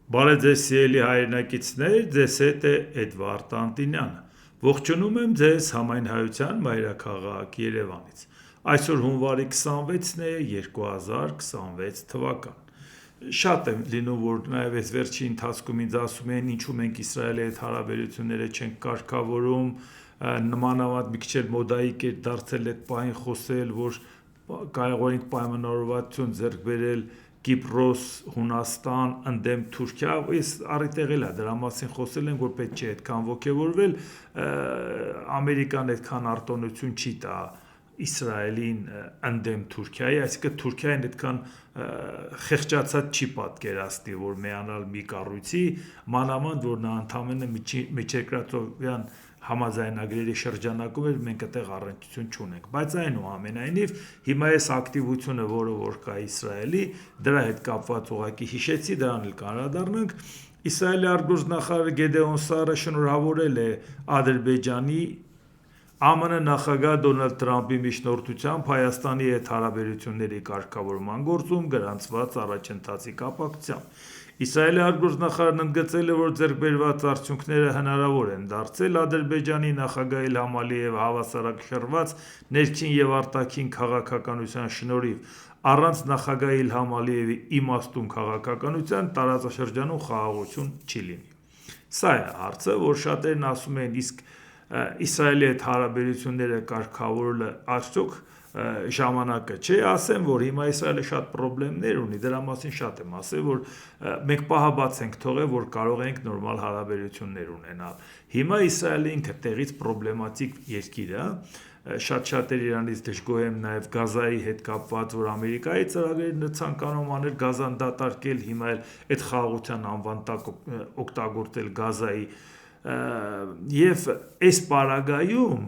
Բարև ձեզ սիրելի հայրենակիցներ, ձեզ հետ է Էդվարդ Անտինյանը։ Ողջունում եմ ձեզ Համայն Հայության մայրաքաղաք Երևանից։ Այսօր հունվարի 26-ն է 2026 թվական։ Շատ եմ լինում, որ նաև այս վերջի ընթացքում ինձ ասում են, ինչու մենք Իսրայելի հետ հարաբերությունները չենք կարգավորում, նմանավանդ մի քիչ էլ մոդայիկ է դարձել այդ պահին խոսել, որ կարող ենք պայմանավորվածություն ձեռք բերել Կիպրոս, Հունաստան, ընդդեմ Թուրքիա, ես առիթ եղել է դրա մասին խոսել եմ, որ պետք չէ այդքան ոգևորվել, Ամերիկան այդքան արտոնություն չի տա Իսրայելին ընդդեմ Թուրքիայի, այսինքն Թուրքիային այդքան խեղճացած չի պատկերացնի, որ միանալ մի կառույցի, մանավանդ որ նա ընդամենը միջերկրածովյան համաձայնագրերի շրջանակում էր մենք այդտեղ առնչություն չունենք, բայց այնուամենայնիվ հիմա այս ակտիվությունը, որ կա Իսրայելի, դրա հետ կապված ուղղակի հիշեցի, դրան էլ կանրադառնանք, Իսրայելի արտգործնախարար Գեդեոն Սարը շնորհավորել է Ադրբեջանի ԱՄՆ նախագահ Դոնալդ Թրամփի միջնորդությամբ Հայաստանի հետ հարաբերությունների կարգավորման գործում գրանցված առաջընթացի կապակցությամբ։ Իսրայելի արտգործնախարարն ընդգծել է, որ ձեռքբերված արդյունքները հնարավոր են դարձել Ադրբեջանի նախագահ Իլհամ Ալիևի հավասարակշռված ներքին և արտաքին քաղաքականության շնորհիվ, առանց նախագահ Իլհամ Ալիևի իմաստուն քաղաքականության տարածաշրջանում խաղաղություն չի լինի։ Սա է հարցը, որ շատերն ասում են, իսկ Իսրայելի հետ հարաբերությունները կարգավորելը արդյոք ժամանակը չէ, ասեմ, որ հիմա Իսրայելը շատ խնդիրներ ունի, դրա մասին շատ եմ ասել, որ մենք պահաբաց ենք թողել, որ կարող ենք նորմալ հարաբերություններ ունենալ։ Հիմա Իսրայելը ինքը տեղից պրոբլեմատիկ երկիր է, շատ-շատեր իրանից դժգոհ եմ նաև Գազայի հետ կապված, որ Ամերիկայի ծրագրերը ցանկանում անել Գազան դատարկել, հիմա էլ այդ խաղաղության անվան տակ օգտագործել Գազայի և այս պարագայում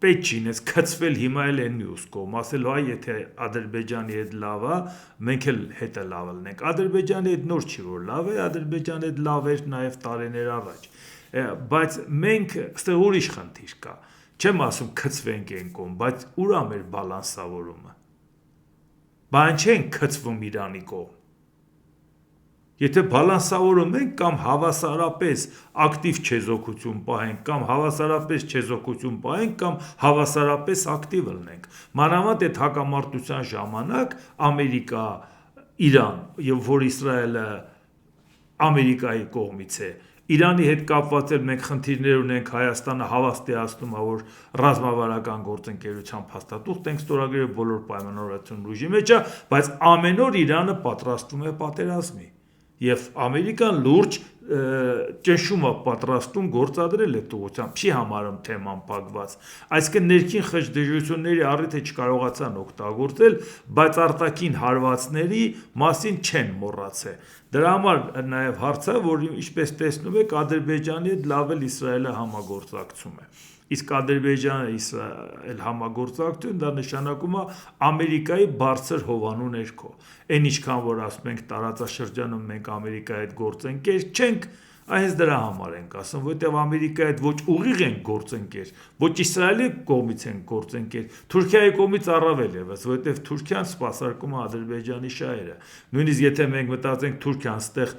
պետք չի ինձ կծվել հիմա էլ են մյուս կողմ, ասելու այ եթե Ադրբեջանի հետ լավ է, մենք էլ հետը լավ լինենք, Ադրբեջանի հետ նոր չի որ լավ է, Ադրբեջանի հետ լավ էր նաև տարիներ առաջ, բայց մենք ստեղ ուրիշ խնդիր կա, չեմ ասում կծվենք այն կողմ, բայց ուր է մեր բալանսավորումը, բան չենք կծվում Իրանի կողմ, եթե բալանսավորում ենք կամ հավասարապես ակտիվ չեզոքություն պահենք, կամ հավասարապես չեզոքություն պահենք, կամ հավասարապես ակտիվ լինենք, մանավանդ այդ հակամարտության ժամանակ Ամերիկա, Իրան, և որ Իսրայելը Ամերիկայի կողմից է, Իրանի հետ կապված էլ մենք խնդիրներ ունենք, Հայաստանը հավաստիացնում է, որ ռազմավարական գործընկերության փաստաթուղթ ենք ստորագրել, բոլոր պայմանավորվածությունն ուժի մեջ է, բայց ամեն օր Իրանը պատրաստվում է պատերազմի, և Ամերիկան լուրջ ճնշում է պատրաստում գործադրել այդ ուղղությամբ, չի համարում թեման փակված, այսինքն ներքին խժդժությունների առիթը չկարողացան օգտագործել, բայց արտաքին հարվածների մասին չեն մոռացել, դրա համար նաև հարց է, որ ինչպես տեսնում եք, Ադրբեջանի հետ լավ էլ Իսրայելը համագործակցում է, իսկ Ադրբեջանը Իսրայել համագործակցություն, դա նշանակում է Ամերիկայի բարձր հովանու ներքո, այն ինչքան որ ասում ենք տարածաշրջանում մենք Ամերիկայի հետ գործընկեր չենք, այս դրա համար ենք ասում, որտեղ Ամերիկայի հետ ոչ ուղիղ ենք գործընկեր, ոչ Իսրայելի կողմից ենք գործընկեր, Թուրքիայի կողմից առավել ևս, որտեղ Թուրքիան սպասարկում է Ադրբեջանի շահերը, նույնիսկ եթե մենք մտածենք Թուրքիան ստեղ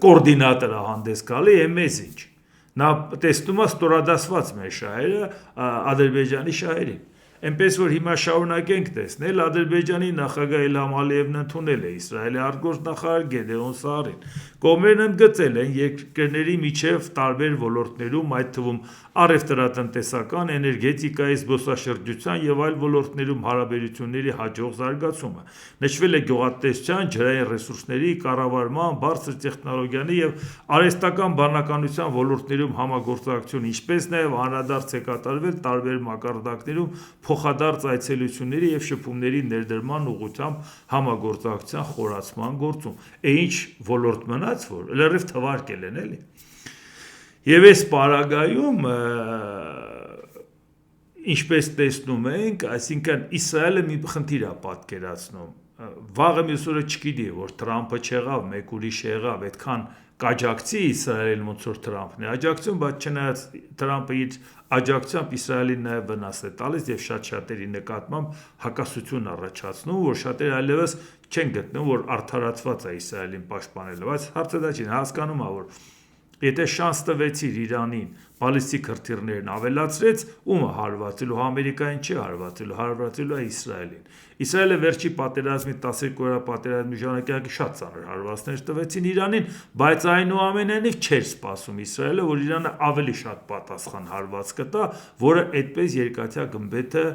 կոորդինատոր է հանդես գալի, մեզ ինչ, նա տեսնում է ստորադասված մեր շահերը Ադրբեջանի շահերին, այնպես որ հիմա շարունակենք տեսնել, Ադրբեջանի նախագահ Իլհամ Ալիևն ընդունել է Իսրայելի արտգործնախարար Գեդեոն Սարին, կողմերն ընդգծել են երկրների միջև տարբեր ոլորտներում, այդ թվում առևտրատնտեսական, էներգետիկայի, զբոսաշրջության և այլ ոլորտներում հարաբերությունների հաջող զարգացումը, նշվել է գյուղատնտեսության, ջրային ռեսուրսների, կառավարման, բարձր տեխնոլոգիաների և արհեստական բանականության ոլորտներում համագործակցություն, ինչպես նաև անդրադարձ է կատարվել տարբեր մակարդակներում փոխադարձ այցելությունների և շփումների ներդրման ուղղությամբ համագործակցության խորացման գործում, ինչ ոլորտ մնաց, որ լրիվ թվարկել են էլի, և այս պարագայում ինչպես տեսնում ենք, այսինքն Իսրայելը մի խնդիր է պատկերացնում, վաղը մյուս օրը չգիտի, որ Թրամփը չեղավ, մեկ ուրիշ եղավ, այդքան կաջակցի Իսրայելին ոնց որ Թրամփն է աջակցում, բայց չնայած Թրամփը իր աջակցությամբ Իսրայելին նաև վնաս է տալիս եւ շատ-շատերի նկատմամբ հակասություն առաջացնում, որ շատերը այլևս չեն գտնում, որ արդարացված է Իսրայելին պաշտպանելը, բայց հարցը դա չի, հասկանում է, որ եթե շանս տվեցիր Իրանին բալիստիկ հրթիռներն ավելացրեց, ումը հարվածելու, Ամերիկային չի հարվածելու է Իսրայելին։ Իսրայելը վերջի պատերազմի 12-օրյա պատերազմի ժամանակ շատ ծանր հարվածներ տվեցին Իրանին, բայց այնուամենայնիվ չէր սպասում Իսրայելը, որ Իրանը ավելի շատ պատասխան հարված կտա, որը այդպես երկաթյա գմբեթը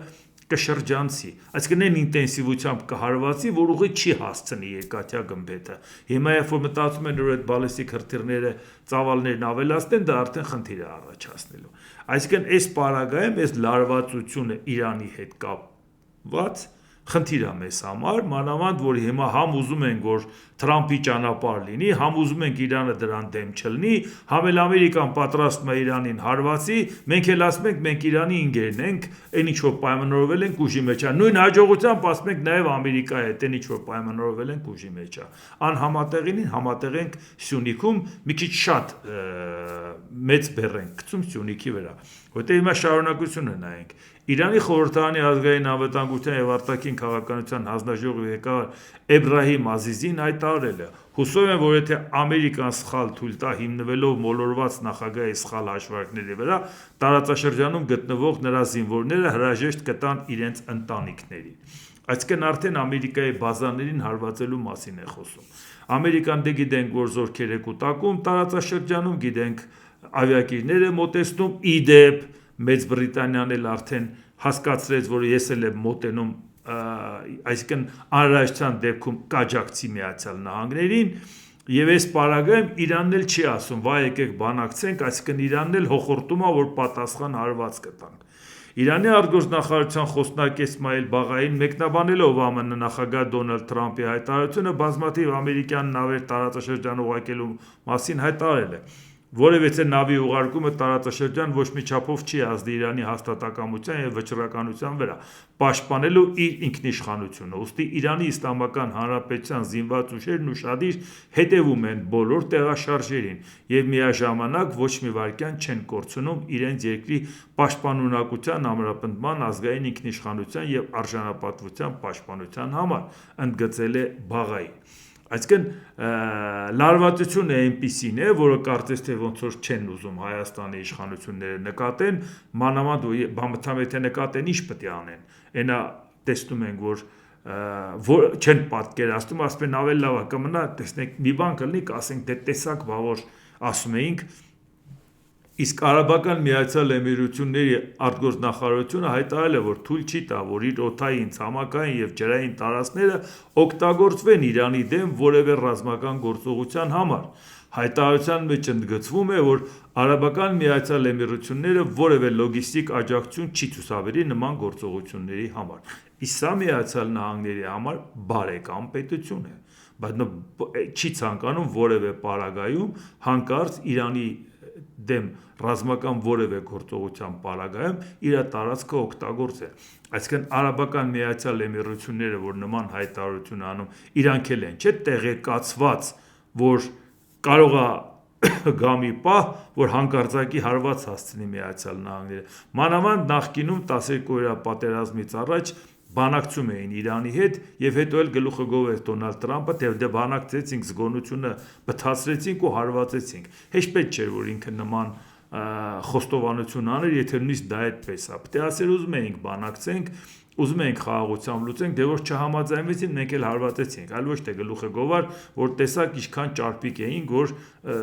կշրջանցի, այսինքն այն ինտենսիվությամբ կհարվածի, որ ուղղի չի հասցնի երկաթյա գմբեթը։ Հիմա երբ որ մտածում են, որ այդ բալիստիկ հրթիռները ծավալներն ավելացնեն, դա արդեն խնդիր է առաջացնելու։ Այսինքն այս պարագայում այս լարվածությունը Իրանի հետ կապված խնդիր է մեզ համար, մանավանդ որ հիմա համ ուզում ենք, որ Թրամփի ճանապարհ լինի, համ ուզում ենք Իրանը դրան դեմ չլինի, համ էլ Ամերիկան պատրաստում է Իրանին հարվածի, մենք էլ ասում ենք, մենք Իրանի ինգերն ենք, այն ինչ որ պայմանավորվել ենք ուժի մեջ է։ Նույն հաջողությամբ ասում ենք նաև Ամերիկայի հետ, այն ինչ որ պայմանավորվել ենք ուժի մեջ է։ Անհամատեղին համատեղենք Սյունիքում մի քիչ շատ մեծ բեռ ենք գցում Սյունիքի վրա, որտեղ հիմա շարունակությունը նայենք։ Իրանի խորհրդարանի ազգային անվտանգության եւ արտաքին քաղաքականության հանձնաժողովի ղեկավար Էբրահիմ Ազիզին հայտարարել է. «Հուսով եմ, որ եթե Ամերիկան սխալ թույլ տա հիմնվելով մոլորված նախագահի սխալ հաշվարկների վրա, տարածաշրջանում գտնվող նրա զինվորները հրաժեշտ կտան իրենց ընտանիքներին»։ Այսինքն արդեն Ամերիկայի բազաներին հարվածելու մասին է խոսում։ Ամերիկան դե գիտենք, որ զորքեր է կուտակում տարածաշրջանում, գիտենք ավիակիրներ է մոտեցնում, իդեպ Մեծ Բրիտանիան էլ արդեն հասկացրեց, որ ես էլ եմ մոտենում, այսինքն անհրաժեշտության դեպքում կաջակցի Միացյալ Նահանգներին, եւ այս պարագայում Իրանն էլ չի ասում, վայ եկեք բանակցենք, այսինքն Իրանն էլ հոխորտում է, որ պատասխան հարված կտանք։ Իրանի արտգործնախարարության խոսնակ Իսմայիլ Բաղային մեկնաբանելով ԱՄՆ նախագահ Դոնալդ Թրամփի հայտարարությունը բազմաթիվ ամերիկյան նավեր տարածաշրջան ուղարկելու մասին հայտարարել է։ Որևէ նավի ուղարկումը տարածաշրջան ոչ մի չափով չի ազդի Իրանի հաստատակամության եւ վճռականության վրա, պաշտպանելու իր ինքնիշխանությունը։ Ուստի Իրանի Իսլամական Հանրապետության զինված ուժերն ուշադիր հետևում են բոլոր տեղաշարժերին եւ միաժամանակ ոչ մի վայրկյան չեն կորցնում իրենց երկրի պաշտպանունակության, ամրապնդման, ազգային ինքնիշխանության եւ արժանապատվության պաշտպանության համար, ընդգծել է Բաղային։ Այսինքն լարվածությունը այնպիսին է, որը կարծես թե ոնց որ չեն ուզում Հայաստանի իշխանությունները նկատեն, մանավանդ եթե նկատեն, ինչ պետք է անեն։ Այնա տեսնում ենք, որ չեն պատկերացնում, ասում են ավելի լավ է կմնա, տեսնենք մի բան կլինի, կասենք դե տեսակ բա որ ասում էինք, իսկ Արաբական Միացյալ Էմիրությունների արտգործնախարարությունը հայտարարել է, որ թույլ չի տա, որ իր օդային, ցամաքային եւ ջրային տարածքները օգտագործվեն Իրանի դեմ որևէ ռազմական գործողության համար։ Հայտարարության մեջ ընդգծվում է, որ Արաբական Միացյալ Էմիրությունները որևէ լոգիստիկ աջակցություն չի ցուցաբերի նման գործողությունների համար։ Իսկ սա Միացյալ Նահանգների համար բարեկամ պետություն է, բայց չի ցանկանում որևէ պարագայում հանկարծ Իրանի դեմ ռազմական որևէ գործողության պարագայում իր տարածքը օգտագործել։ Այսինքն Արաբական Միացյալ Էմիրությունները, որ նման հայտարարություն անում, իրանք էլ են, չէ՞ տեղեկացված, որ կարող է գա մի պահ, որ հանկարծակի հարված հասցնի Միացյալ Նահանգները։ Մանավանդ նախկինում 12-օրյա պատերազմից առաջ բանակցում էին Իրանի հետ եւ հետո էլ գլուխը գովեց Դոնալդ Թրամփը, թե բանակցեցինք, զգոնությունը բթացրեցինք ու հարվածեցինք։ Հեշտ չէր, որ ինքը նման խոստովանություն աներ, եթե նույնիսկ դա այդպես է։ Պետք է ասեր ուզում էինք բանակցենք, ուզում էինք խաղաղությամբ լուծենք, դե որ չհամաձայնվեցին, մենք էլ հարվածեցինք, այլ ոչ թե գլուխը գովար, որ տեսակ ինչքան ճարպիկ էինք, որ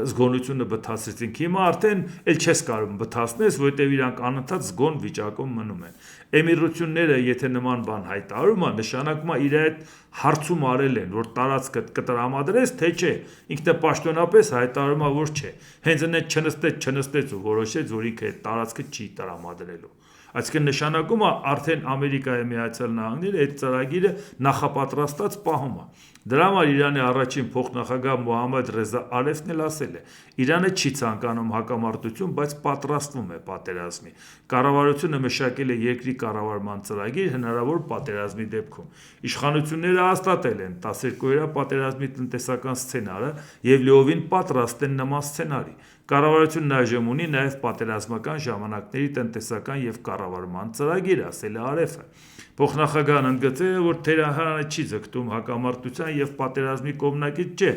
զգոնությունը բթացրեցինք։ Հիմա արդեն էլ չես կարող բթացնես, որովհետև իրանք անընդհատ զգոն վիճակում մնում են։ Էմիրությունները, եթե նման բան հայտարարում է, նշանակում է իր այդ հարցում արել են, որ տարածքը կտրամադրես, թե չէ։ Ինքնապաշտոնապես հայտարարում է, որ չէ։ Հենց այդ չնստեց ու որոշեց, որ ինքը այդ տարածքը չի տրամադրելու։ Այսինքն նշանակում է արդեն Ամերիկայի Միացյալ Նահանգները այդ ծրագիրը նախապատրաստած պահում է։ Դրա համար Իրանի առաջին փոխնախագահ Մոհամմեդ Ռեզա Արեֆն էլ ասել է. Իրանը չի ցանկանում հակամարտություն, բայց պատրաստվում է պատերազմի։ Կառավարությունը մշակել է երկրի կառավարման ծրագիր հնարավոր պատերազմի դեպքում։ Իշխանությունները հաստատել են 12-օրյա պատերազմի տնտեսական սցենարը եւ լիովին պատրաստ են նման սցենարի։ Կառավարությունն այժմ ունի նաև պատերազմական ժամանակների տնտեսական եւ կառավարման ծրագիր, ասել է Արեֆը։ Փոխնախագահն ընդգծել է, որ Թեհրանը չի ձգտում հակամարտության եւ պատերազմի կողմնակից չէ,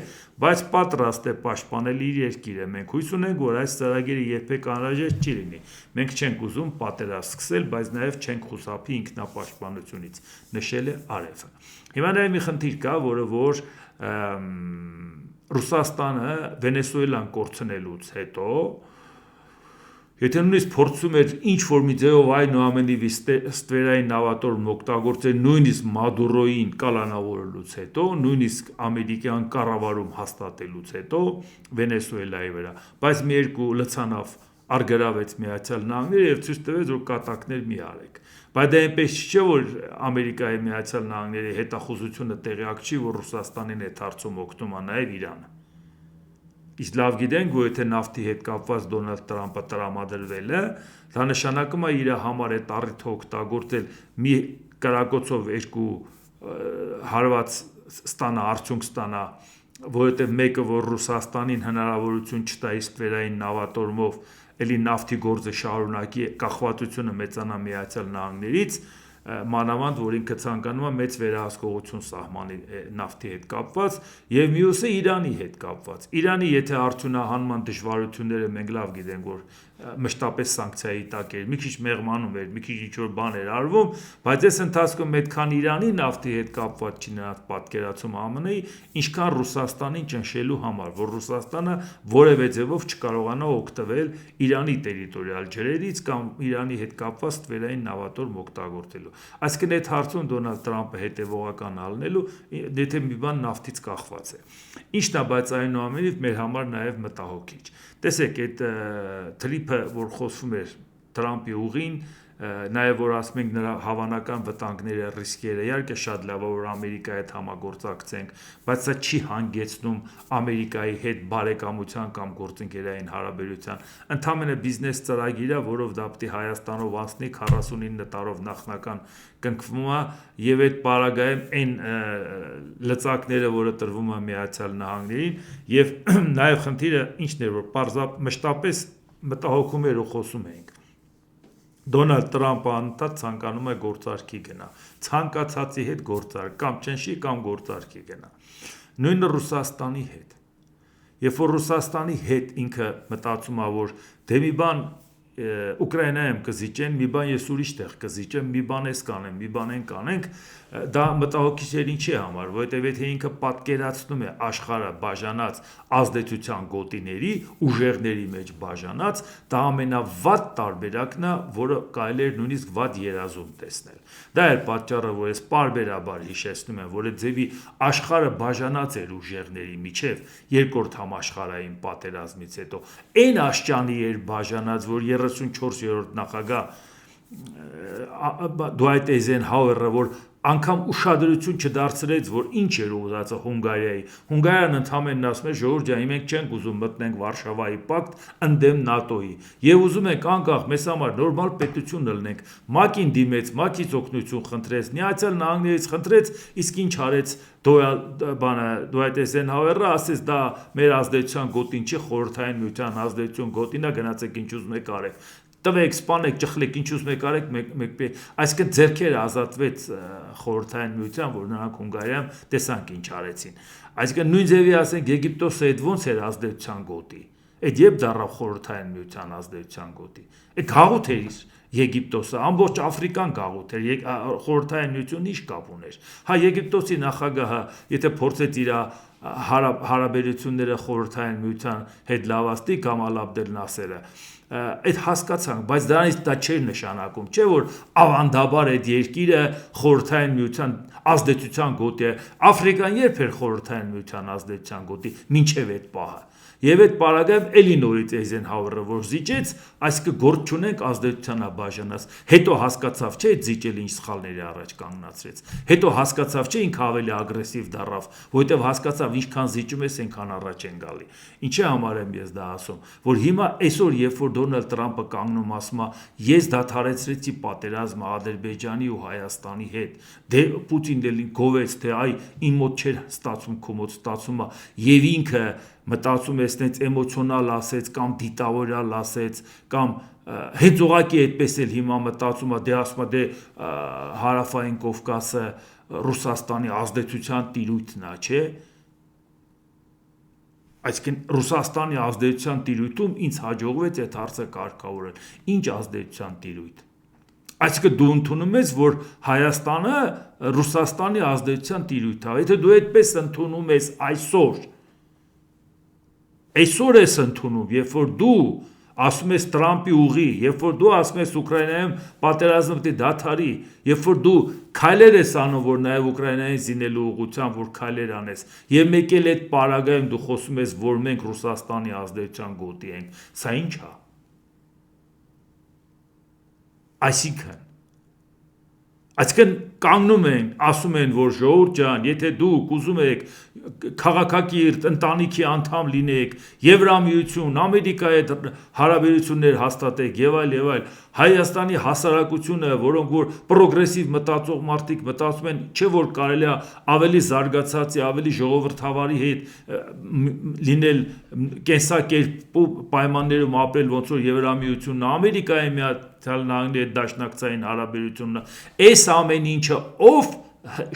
բայց պատրաստ է պաշտպանել իր երկիրը։ Մենք հույս ունենք, որ այս ծրագիրը երբեք անհրաժեշտ չի լինի։ Մենք չենք ուզում պատերազմ սկսել, բայց նաեւ չենք խուսափի ինքնապաշտպանությունից, նշել է Արեֆը։ Հիմա նաեւ մի խնդիր կա, որ Ռուսաստանը Վենեսուելան կորցնելուց հետո եթե նույնիսկ փորձում էր ինչ-որ մի ձևով այնուամենայնիվ ստվերային նավատորմն օգտագործել նույնիսկ Մադուրոյին կալանավորելուց հետո, նույնիսկ ամերիկյան կառավարում հաստատելուց հետո Վենեսուելայի վրա, բայց մի երկու լցանավ արգրավեց Միացյալ Նահանգները եւ ցույց տվեց, որ կատակներ մի արեք։ Բայց դա այնպես չէ, որ Ամերիկայի Միացյալ Նահանգների հետախուզությունը տեղյակ չի, որ Ռուսաստանին այդ հարցում օգնում է նաեւ Իրանը։ Իսկ լավ գիտենք, որ եթե նավթի հետ կապված Դոնալդ Տրամպը տրամադրվել է, դա նշանակում է իր համար այդ առիթը օգտագործել մի կրակոցով երկու հարված ստանա, արդյունք ստանա, որովհետև մեկը, որ Ռուսաստանին հնարավորություն չտա ստվերային նավատորմով էլի նավթի գործը շարունակի, կախվածությունը մեծանա Միացյալ Նահանգներից, մանավանդ, որ ինքը ցանկանում է մեծ վերահսկողություն սահմանի նավթի հետ կապված եւ մյուսը Իրանի հետ կապված։ Իրանի եթե արդյունահանման դժվարությունները մենք լավ գիտենք, որ մշտապես սանկցիայի տակ էր, մի քիչ մեղմանում էր, մի քիչ ինչ-որ բան էր արվում, բայց այս ընթացքում այդքան Իրանի նավթի հետ կապված չի նրանց պատկերացում ԱՄՆ-ի, ինչքան Ռուսաստանին ճնշելու համար, որ Ռուսաստանը որևէ ձևով չկարողանա օգտվել Իրանի տերիտորիալ ջրերից կամ Իրանի հետ կապված ստվերային նավատորմ օգտագործելու։ Այսինքն այդ հարցում Դոնալդ Տրամպը հետևողական ալնելու, եթե մի բան նավթից կախված է։ Ինչն է, բայց այնուամենայնիվ մեր համար նաև մտահոգիչ։ Տեսեք, այդ թրիփը, որ խոսվում էր Տրամպի ուղին, նաև որ ասում ենք նրա հավանական վտանգները, ռիսկերը, իհարկե շատ լավ է, որ Ամերիկայի հետ համագործակցենք, բայց սա չի հանգեցնում Ամերիկայի հետ բարեկամության կամ գործընկերային հարաբերության։ Ընդհանրապես բիզնես ծրագիր է, որով դա պետք է Հայաստանով անցնի 49 տարով նախնական կնքվում է եւ այդ պարագայում այն լծակները, որը տրվում է Միացյալ Նահանգներին եւ նաեւ խնդիրը ինչն էր, որ մշտապես մտահոգում էր ու խոսում էինք։ Դոնալդ Տրամպը անընդհատ ցանկանում է գործարքի գնա, ցանկացածի հետ գործարք, կամ ճնշի, կամ գործարքի գնա։ Նույնը Ռուսաստանի հետ։ Երբ որ Ռուսաստանի հետ ինքը մտածում է, որ դե մի բան Ուկրաինայում կզիջեն, մի բան ես ուրիշ տեղ կզիջեմ, մի բան ես կանեմ, մի բան են կանենք, դա մտահոգիչ էր ինչի համար, որովհետև եթե ինքը պատկերացնում է աշխարհը բաժանած ազդեցության գոտիների, ուժեղների մեջ բաժանած, դա ամենավատ տարբերակն է, որը կարելի է նույնիսկ վատ երազում տեսնել։ Դա է պատճառը, որ ես պարբերաբար հիշեցնում եմ, որ այդ ձևի աշխարհը բաժանած էր ուժեղների միջև երկրորդ համաշխարհային պատերազմից հետո։ Այն աշճանի էր բաժանած, որ 34-րդ նախագահ Դուայթ Էյզենհաուերը, որ անգամ ուշադրություն չդարձրեց, որ ինչ էր ուզածը Հունգարիայի։ Հունգարիան ընդհանրապես ասում է, ժողովուրդ ջան, մենք չենք ուզում մտնենք Վարշավայի պակտ ընդդեմ ՆԱՏՕ-ի։ Եվ ուզում ենք անկախ մեզ համար նորմալ պետություն լնենք։ ՄԱԿ-ին դիմեց, ՄԱԿ-ից օգնություն խնդրեց, Միացյալ Նահանգներից խնդրեց, իսկ ինչ արեց Դուայթ Էյզենհաուերը, ասեց դա մեր ազդեցության գոտին չի, խորհրդային միության ազդեցություն գոտին է, գնացեք ինչ ուզում եք արեք։ Տվեք, սպանեք, ճխլեք, ինչ ուզում եք արեք, այսինքն ձեռքերը ազատվեց խորհրդային միության, որ նրանք Հունգարիայում տեսանք ինչ արեցին։ Այսինքն նույն ձևի ասենք Եգիպտոսը այդ ոնց էր ազդեցության գոտի։ Այդ երբ դառավ խորհրդային միության ազդեցության գոտի։ Այդ գաղութ էր Եգիպտոսը, ամբողջ Աֆրիկան գաղութ էր, խորհրդային միությունն ինչ կապ ուներ։ Հա Եգիպտոսի նախագահը, եթե փորձեց իր հարաբերությունները խորհրդային միության հետ լավացնի Գամալ Աբդել Նասերը, այդ հասկացանք, բայց դրանից դա չէր նշանակում, չէ որ ավանդաբար այդ երկիրը խորհրդային միության ազդեցության գոտի է։ Աֆրիկան երբ էր խորհրդային միության ազդեցության գոտի, մինչև այդ պահը։ եւ այդ պարագայում էլի նորից Eisenhower-ը որ զիջեց, այսինքն գործ չունենք ազդեցության բաժանած, հետո հասկացավ չէ այդ զիջել ինչ սխալների առաջ կանգնացրեց, հետո հասկացավ չէ ինքը ավելի ագրեսիվ դառավ, որովհետեւ հասկացավ ինչքան զիջում ես այնքան առաջ են գալի, ինչի համար եմ ես դա ասում, որ հիմա այսօր երբ որ Դոնալդ Տրամպը կանգնում ասում է ես դադարեցրեցի պատերազմը Ադրբեջանի ու Հայաստանի հետ, դե Պուտինն էլի գովեց թե այ իմ մոտ չէր ստացվում քո մոտ ստացում է եւ ինքը մտածում է այդպես էմոցիոնալ ասեց կամ դիտավորյալ ասեց կամ հենց ուղակի այդպես էլ հիմա մտածում է դե ասում է դե հարավային Կովկասը Ռուսաստանի ազդեցության տիրույթն է, չէ։ Այսինքն Ռուսաստանի ազդեցության տիրույթում ինձ հաջողվեց այդ հարցը կարգավորել։ Ինչ ազդեցության տիրույթ։ Այսինքն դու ընդունում ես, որ Հայաստանը Ռուսաստանի ազդեցության տիրույթ է։ Եթե դու այդպես ընդունում ես այսօր ես ընդունում, երբ որ դու ասում ես Տրամպի ուղի, երբ որ դու ասում ես Ուկրաինայում պատերազմը պետք է դադարի, երբ որ դու քայլեր ես անում, որ նաև Ուկրաինային զինելու ուղղությամբ որ քայլեր անես, եւ մեկ էլ այդ պարագայում դու խոսում ես, որ մենք Ռուսաստանի ազդեցության գոտի ենք, սա ի՞նչ է։ Այսինքն կանգնում են, ասում են, որ ժողովուրդ ջան, եթե դուք ուզում եք քաղաքակիրթ ընտանիքի անդամ լինեք, Եվրամիություն, Ամերիկայի հետ հարաբերություններ հաստատեք եւ այլ, Հայաստանի հասարակությունը, որոնք որ պրոգրեսիվ մտածող մարդիկ մտածում են, չէ որ կարելի է ավելի զարգացած եւ ավելի ժողովրդավարի հետ լինել կենսակերպ պայմաններում ապրել ոնց որ Եվրամիությունն, Ամերիկայի Միացյալ Նահանգների հետ դաշնակցային հարաբերությունն, այս ամեն ինչը ով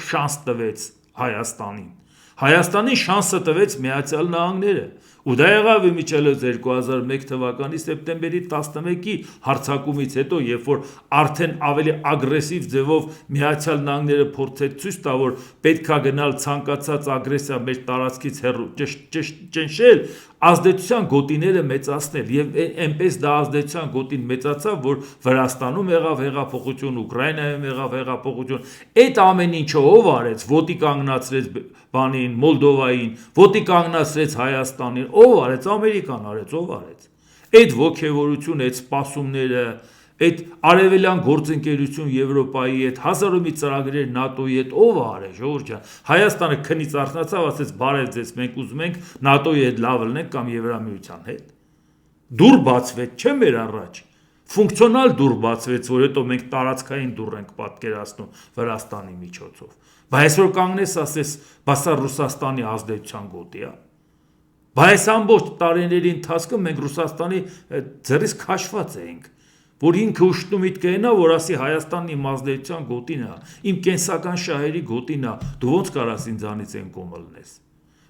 շանս տվեց Հայաստանին։ Հայաստանին շանսը տվեց Միացյալ Նահանգները, ու դա եղավ իմիջիայլոց 2001 թվականի սեպտեմբերի 11-ի հարձակումից հետո, երբ որ արդեն ավելի ագրեսիվ ձևով Միացյալ Նահանգները փորձեց ցույց տա, որ պետքա գնալ ցանկացած ագրեսիա մեր տարածքից հեռու ճնշել, ազդեցության գոտիները մեծացնել եւ այնպես դա ազդեցության գոտին մեծացավ, որ Վրաստանում եղավ հեղափոխություն, Ուկրաինայում եղավ հեղափոխություն, այդ ամեն ինչը ով արեց, ոտի կանգնացրեց բանին, Մոլդովային, ոտի կանգնացրեց Հայաստանին, ով արեց, Ամերիկան արեց, ով արեց։ Այդ ոգևորությունը, այդ սպասումները, այդ արևելյան գործընկերություն Եվրոպայի հետ, հազար ու մի ծրագրեր ՆԱՏՕ-ի հետ ով արեց, ժողովուրդ ջան։ Հայաստանը քնից արթնացավ, ասեց բարև ձեզ, մենք ուզում ենք ՆԱՏՕ-ի հետ լավ լինենք կամ Եվրամիության հետ։ Դուր բացվեց, չէ՞ մեր առաջ։ Ֆունկցիոնալ դուր բացվեց, որ հետո մենք տարածքային դուռ ենք պատկերացնում Վրաստանի միջոցով։ Բայց այսօր կանգնես, ասես, բա սա Ռուսաստանի ազդեցության գոտի է։ Բայց ամբողջ տարիների ընթացքում մենք Ռուսաստանի ձեռից քաշված էինք, որ ինքը ուշտու միտքը այնա, որ ասի Հայաստանն իմ ազդեցության գոտին է, իմ կենսական շահերի գոտին է, դու ոնց կարաս ինձանից են կոմլնես։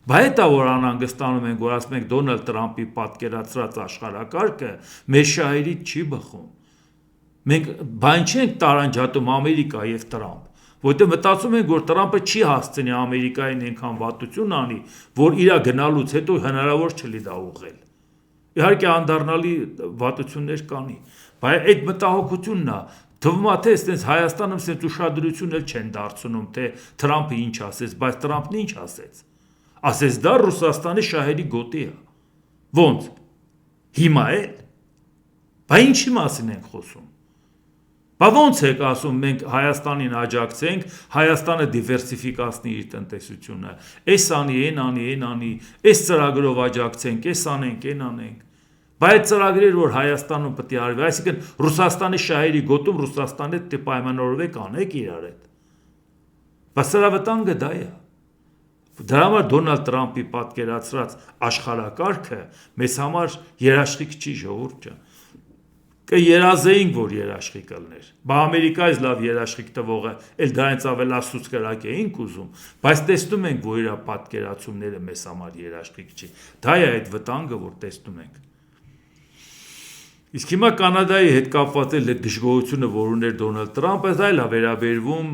Բայց դա որ անհանգստանում ենք, որ ասում ենք Դոնալդ Տրամպի պատկերացրած աշխարհակարգը մեր շահերից չի բխում։ Մենք բան չենք տարանջատում Ամերիկա եւ Տրամպ, որտեղ մտածում ենք, որ Տրամպը չի հասցնի Ամերիկային այնքան վատություն անի, որ իրա գնալուց հետո հնարավոր չլի դա ուղղել։ Իհարկե անդառնալի վատություններ կանի, բայց այդ մտահոգությունն է, թվում է թե այդպես Հայաստանում այդպես ուշադրություն էլ չեն դարձնում, թե Տրամպը ինչ ասեց, բայց Տրամպն ինչ ասեց։ Ասեց դա Ռուսաստանի շահերի գոտի է։ Ոնց։ Հիմա էլ։ Բայց ինչի մասին ենք խոսում։ Բա ոնց եք ասում մենք Հայաստանին աջակցենք, Հայաստանը դիվերսիֆիկացնի իր տնտեսությունը, այս անի, այն անի, այս ծրագրով աջակցենք, այս անենք, այն անենք։ Բայց ծրագրեր որ Հայաստանում պետք է արվի, այսինքն Ռուսաստանի շահերի գոտում Ռուսաստանի հետ պայմանավորվեք անեք իրար հետ։ Բայց սրա վտանգը դա է։ Դրա համար Դոնալդ Տրամպի պատկերացրած աշխարհակարգը մեզ համար երաշխիք չի, ժողովուրդ ջան։ Կերազեինք, որ երաշխիք կլներ։ Բա Ամերիկայից լավ երաշխիք տվողը, էլ դրանից ավելացուց կրակ էինք ուզում, բայց տեսնում ենք, որ իր պատկերացումները մեզ համար երաշխիք չի։ Դա է այդ վտանգը, որ տեսնում ենք։ Իսկ հիմա Կանադայի հետ կապված էլ այդ դժգոհությունը, որ ուներ Դոնալդ Տրամպը, դա էլ է վերաբերվում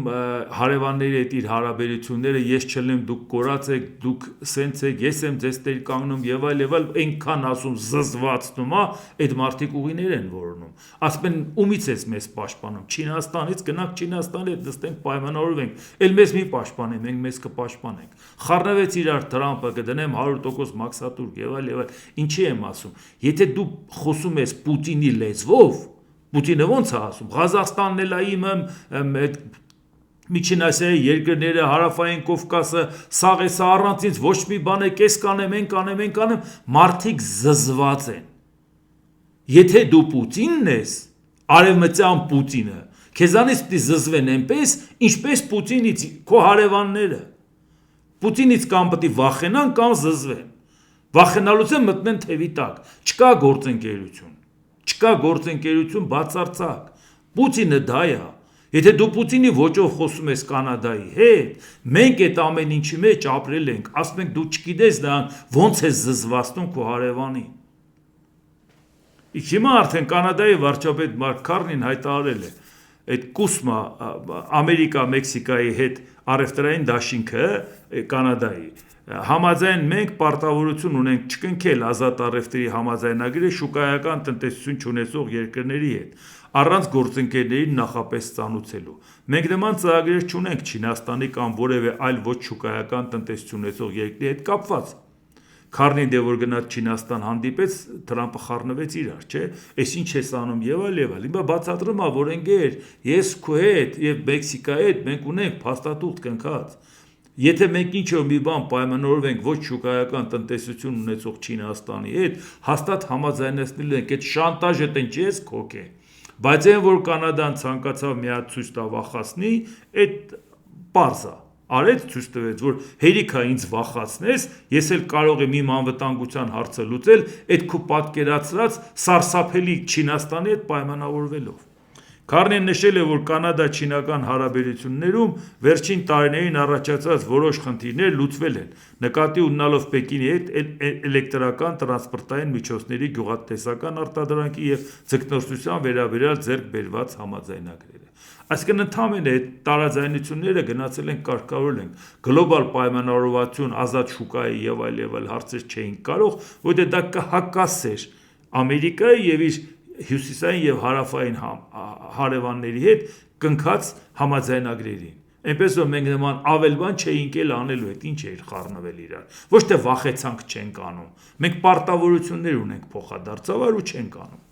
հարևանների հետ իր հարաբերությունները, ես չլեմ, դուք կորած եք, դուք սենց եք, ես եմ ձեզ տեր կանգնում եւ այլ, այնքան ասում զզվացնում է, այդ մարդիկ ուղիներ են որոնում։ Ասում են ումից ես մեզ պաշտպանում, Չինաստանից գնանք Չինաստանի հետ նստենք պայմանավորվենք, էլ մեզ մի պաշտպանեն, մենք մեզ կպաշտպանենք։ Խառնվեց իրար Տրամպը, կդնեմ 100% մաքսատուրք եւ այլ, ինչի եմ ասում։ Եթե դու խոսում ես Պուտինի լեզվով, Պուտինը ոնց է ասում, Ղազախստանն էլ է իմ Միջին Ասիայի երկրները, Հարավային Կովկասը, սաղ է սա առանց ինձ ոչ մի բան է, կես կանեմ, են կանեմ, մարդիկ զզված են։ Եթե դու Պուտինն ես, արևմտյան Պուտինը, քեզանից պիտի զզվեն այնպես, ինչպես Պուտինից քո հարևանները։ Պուտինից կամ պիտի վախենան, կամ զզվեն։ Վախենալուց են մտնեն թևի տակ, չկա գործընկերություն բացարձակ, Պուտինը դա է, եթե դու Պուտինի ոճով խոսում ես Կանադայի հետ, մենք այդ ամեն ինչի մեջ ապրել ենք, ասում ենք դու չգիտես դրան ոնց է զզվացնում քո հարևանին։ Իսկ հիմա արդեն Կանադայի վարչապետ Մարկ Քարնին հայտարարել է, այդ կուսմա Ամերիկա-Մեքսիկայի հետ առևտրային դաշինքը Կանադայի Համաձայն մենք պարտավորություն ունենք չկնքել ազատ առևտրի համաձայնագրը շուկայական տնտեսություն չունեցող երկրների հետ, առանց գործընկերներին նախապես ծանուցելու։ Մենք նման ծրագրեր չունենք Չինաստանի կամ որևէ այլ ոչ շուկայական տնտեսություն ունեցող երկրի հետ կապված։ Քարնին դե որ գնաց Չինաստան հանդիպեց, Թրամփը խառնվեց իրար, չէ՞։ Էս ինչ ես անում եւ այլ։ Հիմա բացատրում է, որ ընկեր, ես քո հետ եւ Մեքսիկայի հետ մենք ունենք փաստաթուղթ կնքած։ Եթե մենք ինչ-որ մի բան պայմանավորվենք ոչ շուկայական տնտեսություն ունեցող Չինաստանի հետ, հաստատ համաձայնեցնելու ենք, այդ շանտաժը տենչի ես քոք է։ Բայց այն որ Կանադան ցանկացավ մի հատ ցույց տա վախացնի, այդ պարզ է։ Արեց ցույց տվեց, որ հերիքա ինձ վախացնես, ես էլ կարող եմ իմ անվտանգության հարցը լուծել, այդ քո պատկերացրած սարսափելի Չինաստանի հետ պայմանավորվելով։ Քարնին նշել է, որ կանադա-չինական հարաբերություններում վերջին տարիներին առաջացած որոշ խնդիրներ լուծվել են, նկատի ունենալով Պեկինի հետ էլեկտրական տրանսպորտային միջոցների գյուղատնտեսական արտադրանքի և ձկնորսության վերաբերյալ ձեռք բերված համաձայնագրերը։ Այսինքն ընդամենը այդ տարաձայնությունները գնացել են կարգավորել են, գլոբալ պայմանավորվածություն, ազատ շուկայի եւ այլ հարցեր չէին կարող, որտեղ դա կհակասեր Ամերիկայի եւ իր հյուսիսային եւ հարավային հարևանների հետ կնքած համաձայնագրերին։ Այնպես որ մենք նման ավել բան չէինք էլ անելու, այդ ինչ էր խառնվել իրար։ Ոչ թե վախեցանք չենք անում։ Մենք պարտավորություններ ունենք փոխադարձաբար ու չենք անում։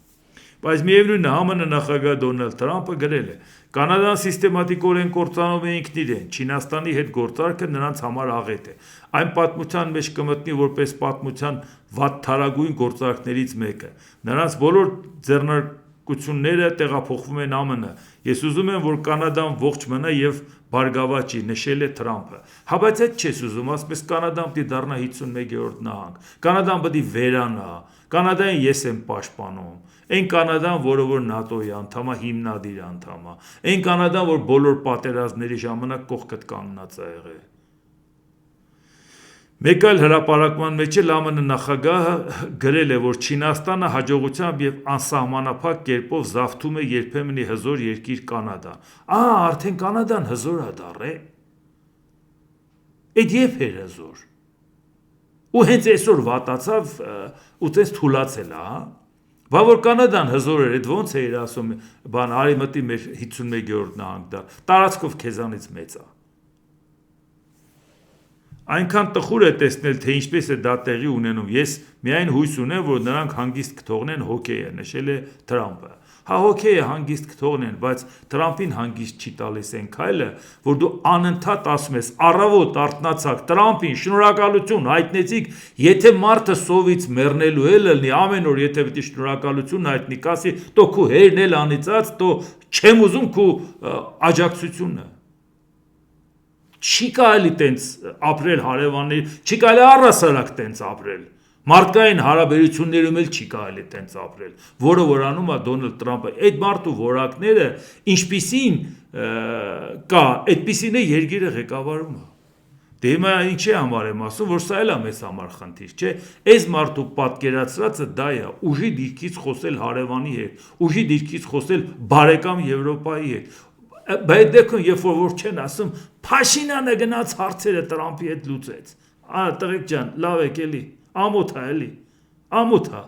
Բայց միևնույն է, ԱՄՆ նախագահ Դոնալդ Թրամփը գրել է. Կանադան սիստեմատիկորեն կործանում է ինքն իրեն, Չինաստանի հետ գործարքը նրանց համար աղետ է։ Այն պատմության մեջ կմտնի որպես պատմության վատթարագույն գործարքներից մեկը։ Նրանց բոլոր ձեռնարկությունները տեղափոխվում են ԱՄՆ։ Ես ուզում եմ, որ Կանադան ողջ մնա եւ բարգավաճի, նշել է Թրամփը։ Հա բայց այդ չես ուզում, ասես Կանադան պիտի դառնա 51-րդ նահանգ։ Կանադան պիտի վերանա։ Կանադային ես եմ պաշտպանում։ Այն Կանադան, որը որ ՆԱՏՕ-ի անդամ է, հիմնադիր անդամ է։ Այն Կանադան, որ բոլոր պատերազմների ժամանակ կողքդ կանգնած է եղել։ Մեկ այլ հրապարակման մեջ էլ ԱՄՆ նախագահը գրել է, որ Չինաստանը հաջողությամբ եւ անսահմանափակ կերպով զավթում է երբեմնի հզոր երկիր Կանադան։ Արդեն Կանադան հզոր է դառե։ Այդ երբ էր հզոր։ Ու հենց այսօր վատացավ ու տես թուլացել է, հա։ Բա որ Կանադան հզոր էր, այդ ոնց է իր ասում, բան արևմտի մեր 51-րդ նահանգ դա, տարածքով քեզանից մեծ է։ Այնքան տխուր է տեսնել, թե ինչպես է դա տեղի ունենում։ Ես միայն հույս ունեմ, որ նրանք հանգիստ կթողնեն հոկեյը, նշել է Թրամփը։ Հա հոկեյը հանգիստ կթողնեն, բայց Թրամփին հանգիստ չի տալիս այն քայլը, որ դու անընդհատ ասում ես առավոտ արթնացաք Թրամփին շնորհակալություն հայտնեցիք, եթե մարդը սովից մեռնելու է լինի, ամեն օր եթե պիտի շնորհակալություն հայտնի, կասի «Տո քու հերն էլ անիծած, տո չեմ ուզում քու աջակցությունը»։ Չի կարելի տենց ապրել հարևանների, չի կարելի առհասարակ տենց ապրել։ Մարդկային հարաբերություններում էլ չի կարելի տենց ապրել, որը որ անում է Դոնալդ Թրամփը։ Այդ մարդու որակները ինչպիսին կա, այդպիսին է երկիրը ղեկավարումը։ Դե հիմա ինչի համար եմ ասում, որ սա էլ է մեզ համար խնդիր, չէ՞։ Այս մարդու պատկերացրածը դա է, ուժի դիրքից խոսել հարևանի հետ, ուժի դիրքից խոսել բարեկամ Եվրոպայի հետ։ Բայց դեպքում, երբ որ չեն ասում, Փաշինյանը գնաց հարցերը Տրամփի հետ լուծեց։ Տղեկ ջան, լավ եք էլի, ամոթ է էլի, ամոթ է։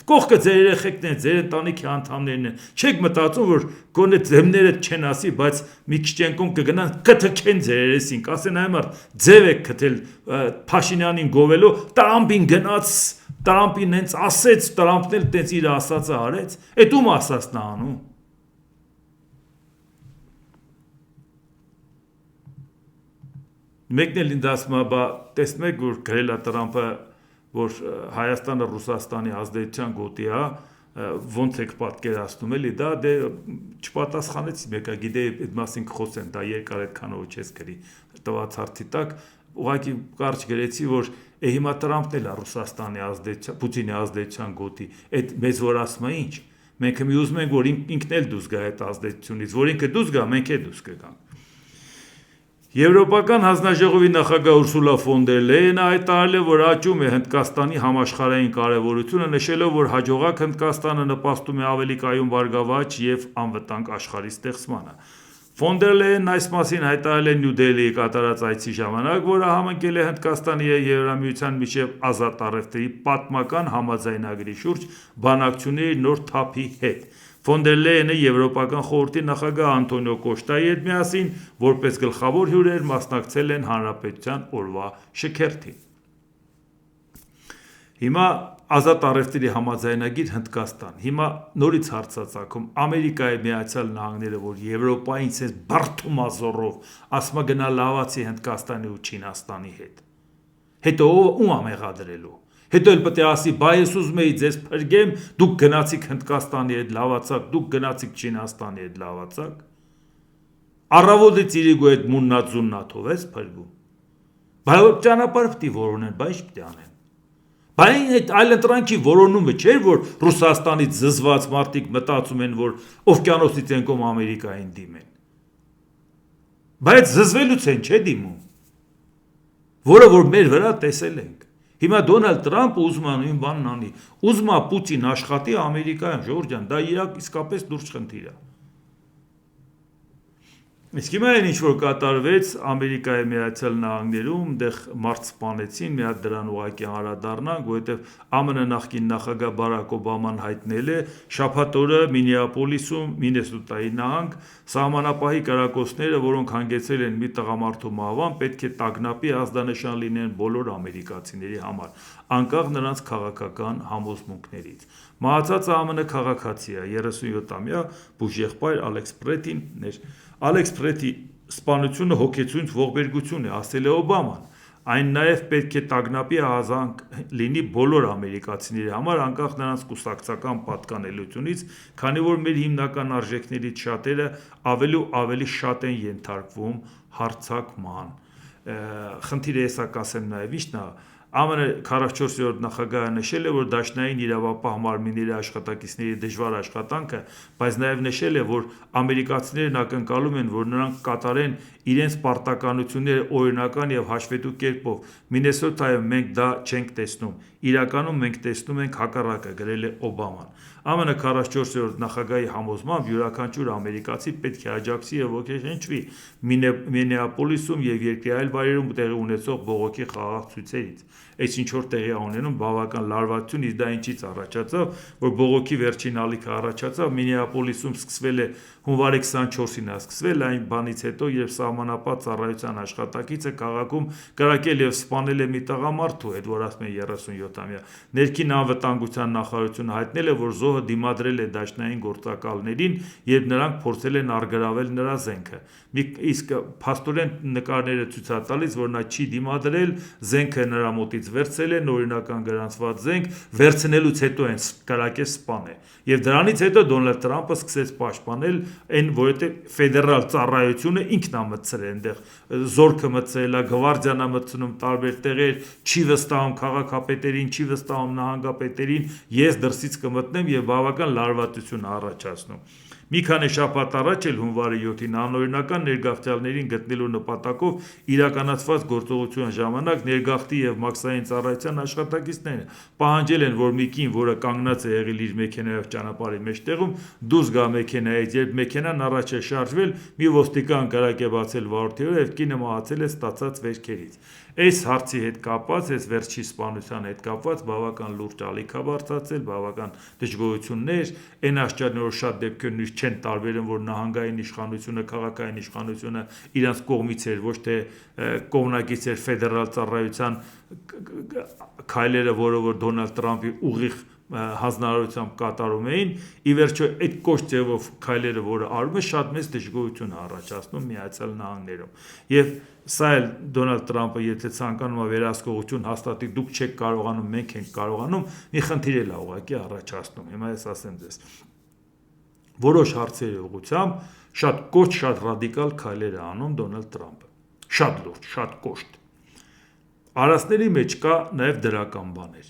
Կողքը ձեր երեխեքն են, ձեր ընտանիքի անդամներն են։ Չեք մտածում, որ գոնե ձեմները չեն ասի, բայց մի քիչ ջենկոն կգնան կթքեն ձեր երեսին, կասեն այ մարդ ձև եք քթել Փաշինյանին գովելու, Տրամփին գնաց, Տրամփին հենց ասեց, Տրամփն էլ տենց իր ասածը արեց, այդ ում ասածն է անում։ Մեկն էլ ինձ ասում է, բա տեսնում եք, որ գրել է Տրամփը, որ Հայաստանը Ռուսաստանի ազդեցության գոտի է, ոնց եք պատկերացնում էլի, դա դե չպատասխանեց մեկը, գիտեի այդ մասին կխոսեն, դա երկար այդքանով չես գրի տված հարցի տակ, ուղղակի կարճ գրեցի, որ հիմա Տրամփն էլ է Ռուսաստանի ազդեցության, Պուտինի ազդեցության գոտի, այդ մեզ որ ասում է ինչ, մենք մի ուզում ենք, որ ինքն էլ դուրս գա այդ ազդեցությունից, որ ինքը դուրս գա, մենք էլ դուրս կգանք։ Եվրոպական հանձնաժողովի նախագահ Ուրսուլա ֆոն դեր Լեյենը հայտարարել է, որ աճում է Հնդկաստանի համաշխարհային կարևորությունը, նշելով, որ հաջողակ Հնդկաստանը նպաստում է ավելի կայուն բարգավաճ եւ անվտանգ աշխարհի ստեղծմանը։ Ֆոն դեր Լեյենն այս մասին հայտարարել է Նյու Դելհիի կատարած այցի ժամանակ, որը համընկել է Հնդկաստանի եւ Եվրամիության միջև ազատ առևտրի պատմական համաձայնագրի շուրջ բանակցությունների նոր թափի հետ։ Ֆոն դեր Լեյենը Եվրոպական խորհրդի նախագահ Անտոնիո Կոշտայի հետ միասին որպես գլխավոր հյուրեր մասնակցել են Հանրապետության օրվա շքերթին։ Հիմա ազատ առևտրի համաձայնագիր Հնդկաստան։ Հիմա նորից հարցածագում Ամերիկայի Միացյալ Նահանգները, որ Եվրոպային ցես բարդում ազորով, ասма գնա լավացի Հնդկաստանի ու Չինաստանի հետ։ Հետո ում է մեղադրելու։ Հետո էլ պետք է ասի, բայ ես ուզում էի ձեզ փրկեմ, դուք գնացիք Հնդկաստանի հետ լավացակ, դուք գնացիք Չինաստանի հետ լավացակ։ Առավոտից իրիգու այդ մուննածուննաթով ես փրկում։ Բայց ճանապարհ պետք է որոնեն, բայց պետք է անեն։ Բայց այդ այլընտրանքի որոնումը չէր, որ Ռուսաստանից զզված մարդիկ մտածում են, որ օվկիանոսից են կողմ Ամերիկային դիմեն։ Բայց զզվելուց են չէ դիմում, որը որ մեր վրա տեսել ենք։ Հիմա Դոնալդ Տրամփը ուզում է նույն բանն անի, ուզում է Պուտին աշխատի Ամերիկայում, Ժորժ ջան, դա իսկապես լուրջ խնդիր է։ Իսկ հիմա այն ինչ որ կատարվեց Ամերիկայի Միացյալ Նահանգներում, այնտեղ մարդ սպանեցին, մի հատ դրան ուղղակի անդրադառնանք, որովհետև ԱՄՆ նախկին նախագահ Բարակ Օբաման հայտնել է շաբաթ օրը Մինեապոլիսում, Մինեսոտայի նահանգ, սահմանապահի կրակոցները, որոնք հանգեցրել են մի տղամարդու մահվան, պետք է տագնապի ազդանշան լինեն բոլոր ամերիկացիների համար, անկախ նրանց քաղաքական համոզմունքներից։ Մահացածը ԱՄՆ քաղաքացի է, 37-ամյա բուժեղբայր Ալեքս Պրետին էր։ Ալեքս Պրետի սպանությունը հոգեցույց ողբերգություն է, ասել է Օբաման։ Այն նաև պետք է տագնապի ահազանգ լինի բոլոր ամերիկացիների համար, անկախ նրանց կուսակցական պատկանելությունից, քանի որ մեր հիմնական արժեքներից շատերը ավելի ու ավելի շատ են ենթարկվում հարձակման։ Խնդիրը հեսա կասեմ նաև ի՞նչն է։ ԱՄՆ 44-րդ նախագահը նշել է, որ դաշնային իրավապահ մարմինների աշխատակիցների դժվար աշխատանքը, բայց նաև նշել է, որ ամերիկացիներն ակնկալում են, որ նրանք կատարեն իրենց պարտականությունները օրինական եւ հաշվետու կերպով։ Մինեսոտայում մենք դա չենք տեսնում։ Իրականում մենք տեսնում ենք հակառակը, գրել է Օբաման։ ԱՄՆ 44-րդ նախագահի համոզմամբ յուրաքանչյուր ամերիկացի պետք է աջակցի եւ ոգեշնչվի Մինեապոլիսում եւ երկրի այլ վայրերում տեղի ունեցող բողոքի խաղաղ ցույցերից։ Այս ինչ որ տեղի ունենում բավական լարվածություն, իսկ դա ինչից առաջացավ, որ բողոքի վերջին ալիքը առաջացավ Մինեապոլիսում սկսվել է հունվարի 24-ին է սկսվել, այն բանից հետո, երբ սահմանապատ ծառայության աշխատակիցը քաղաքում կրակել եւ սպանել է մի տղամարդու, այդ որ ասում են 37-ամյա։ Ներքին անվտանգության նախարարությունը հայտնել է, որ զոհը դիմադրել է դաշնային գործակալներին, երբ նրանք փորձել են արգրավել նրա զենքը։ Իսկ փաստորեն նկարները ցույց է տալիս, որ նա չի դիմադրել, զենքը նրա մոտից վերցրել են, օրինական գրանցված զենք, վերցնելուց հետո են կրակել սպանել։ Եվ դրանից հետո Դոնալդ Տրամփը սկսեց պաշտպանել այն, որովհետև ֆեդերալ ծառայությունը ինքն է մտցրել այնտեղ, զորքը մտցրել է, գվարդիան է մտցնում տարբեր տեղեր, չի վստահում քաղաքապետերին, չի վստահում նահանգապետերին, ես դրսից կմտնեմ եւ բավական լարվածություն առաջացնում։ Մի քանի շաբաթ առաջ էլ հունվարի 7-ին անօրինական ներգաղթյալներին գտնելու նպատակով իրականացված գործողության ժամանակ ներգաղթի և մաքսային ծառայության աշխատակիցները պահանջել են, որ մի կին, որը կանգնած է եղել իր մեքենայով ճանապարհի մեջտեղում, դուրս գա մեքենայից, երբ մեքենան առաջ է շարժվել, մի ոստիկան կրակ է բացել վարորդի վրա և կինը մահացել է ստացած վերքերից։ Այս հարցի հետ կապված, այս վերջի սպանության հետ կապված բավական լուրջ ալիք է բարձրացել, բավական դժգոհություններ, այն աշճարն որ շատ դեպքերում չեն տարբերում, որ նահանգային իշխանությունը, քաղաքային իշխանությունը իրանց կողմից էր, ոչ թե կողմնակից էր ֆեդերալ ծառայության քայլերը, որը որ Դոնալդ Տրամպի ուղիղ հանձնարարությամբ կատարում էին, ի վերջո այդ կոշտ ձևով քայլերը, որը արում է, շատ մեծ դժգոհություն է առաջացնում Միացյալ Նահանգներում։ Եվ սա էլ Դոնալդ Տրամպը, եթե ցանկանում է վերահսկողություն հաստատի, դուք չեք կարողանում, մենք ենք կարողանում, մի խնդիր էլ է ուղղակի առաջացնում։ Հիմա ես ասեմ ձեզ, որոշ հարցերի ուղղությամբ շատ կոշտ, շատ ռադիկալ քայլեր է անում Դոնալդ Տրամպը, շատ լուրջ, շատ կոշտ։ Արածների մեջ կա նաև դրական բաներ,